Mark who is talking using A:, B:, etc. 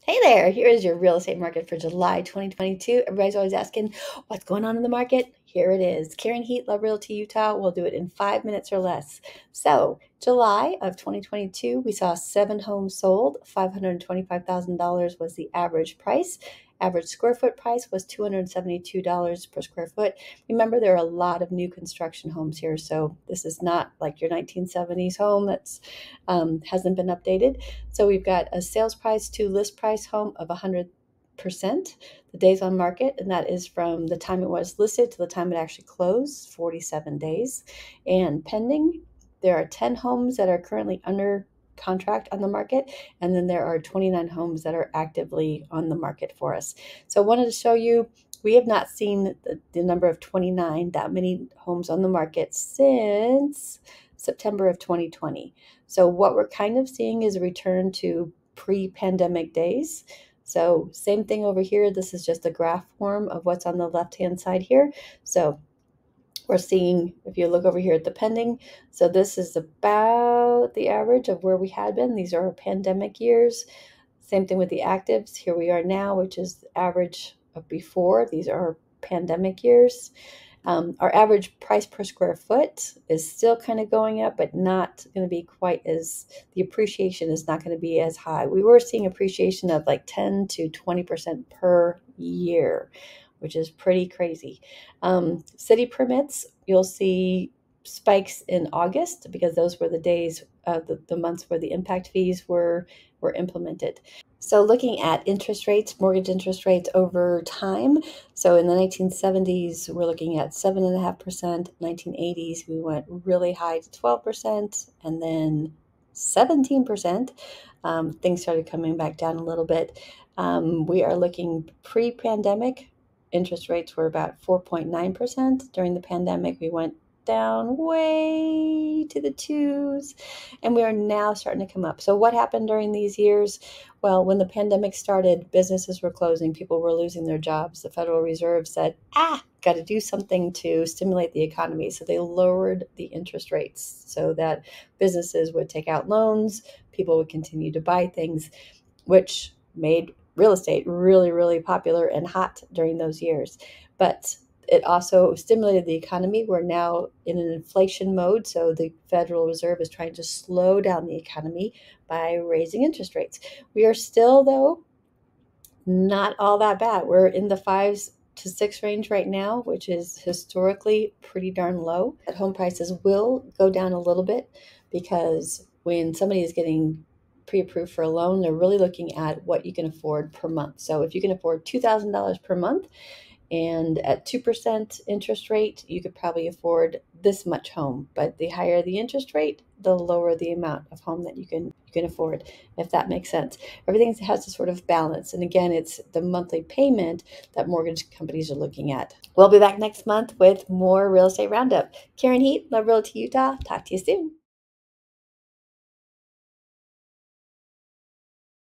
A: Hey there, here is your real estate market for July 2022. Everybody's always asking, what's going on in the market? Here it is. Karen Heat, Love Realty Utah. We'll do it in 5 minutes or less. So, July of 2022, we saw 7 homes sold. $525,000 was the average price. Average square foot price was $272 per square foot. Remember, there are a lot of new construction homes here, so this is not like your 1970s home that's hasn't been updated. So we've got a sales price to list price home of 100%. The days on market, and that is from the time it was listed to the time it actually closed, 47 days. And pending, there are 10 homes that are currently under contract on the market, and then there are 29 homes that are actively on the market for us. So I wanted to show you, we have not seen the number of 29, that many homes on the market since September of 2020. So what we're kind of seeing is a return to pre-pandemic days. So same thing over here. This is just a graph form of what's on the left-hand side here. So we're seeing, if you look over here at the pending, so this is about the average of where we had been. These are pandemic years. Same thing with the actives. Here we are now, which is the average of before. These are pandemic years. Our average price per square foot is still kind of going up, but not going to be quite as, the appreciation is not going to be as high. We were seeing appreciation of like 10 to 20% per year, which is pretty crazy. City permits, you'll see spikes in August because those were the days, the months where the impact fees were implemented. So looking at interest rates, mortgage interest rates over time. So in the 1970s, we're looking at 7.5%. 1980s, we went really high to 12%, and then 17%. Things started coming back down a little bit. We are looking pre-pandemic. Interest rates were about 4.9%. During the pandemic, we went down way to the twos, and we are now starting to come up. So what happened during these years? Well, when the pandemic started, businesses were closing, people were losing their jobs. The Federal Reserve said, got to do something to stimulate the economy. So they lowered the interest rates so that businesses would take out loans, people would continue to buy things, which made real estate really, really popular and hot during those years. But it also stimulated the economy. We're now in an inflation mode, so the Federal Reserve is trying to slow down the economy by raising interest rates. We are still, though, not all that bad. We're in the 5s to 6 range right now, which is historically pretty darn low. Home prices will go down a little bit because when somebody is getting pre-approved for a loan, they're really looking at what you can afford per month. So if you can afford $2,000 per month, and at 2% interest rate, you could probably afford this much home. But the higher the interest rate, the lower the amount of home that you can afford, if that makes sense. Everything has to sort of balance. And again, it's the monthly payment that mortgage companies are looking at. We'll be back next month with more Real Estate Roundup. Karen Heat, Love Realty Utah. Talk to you soon.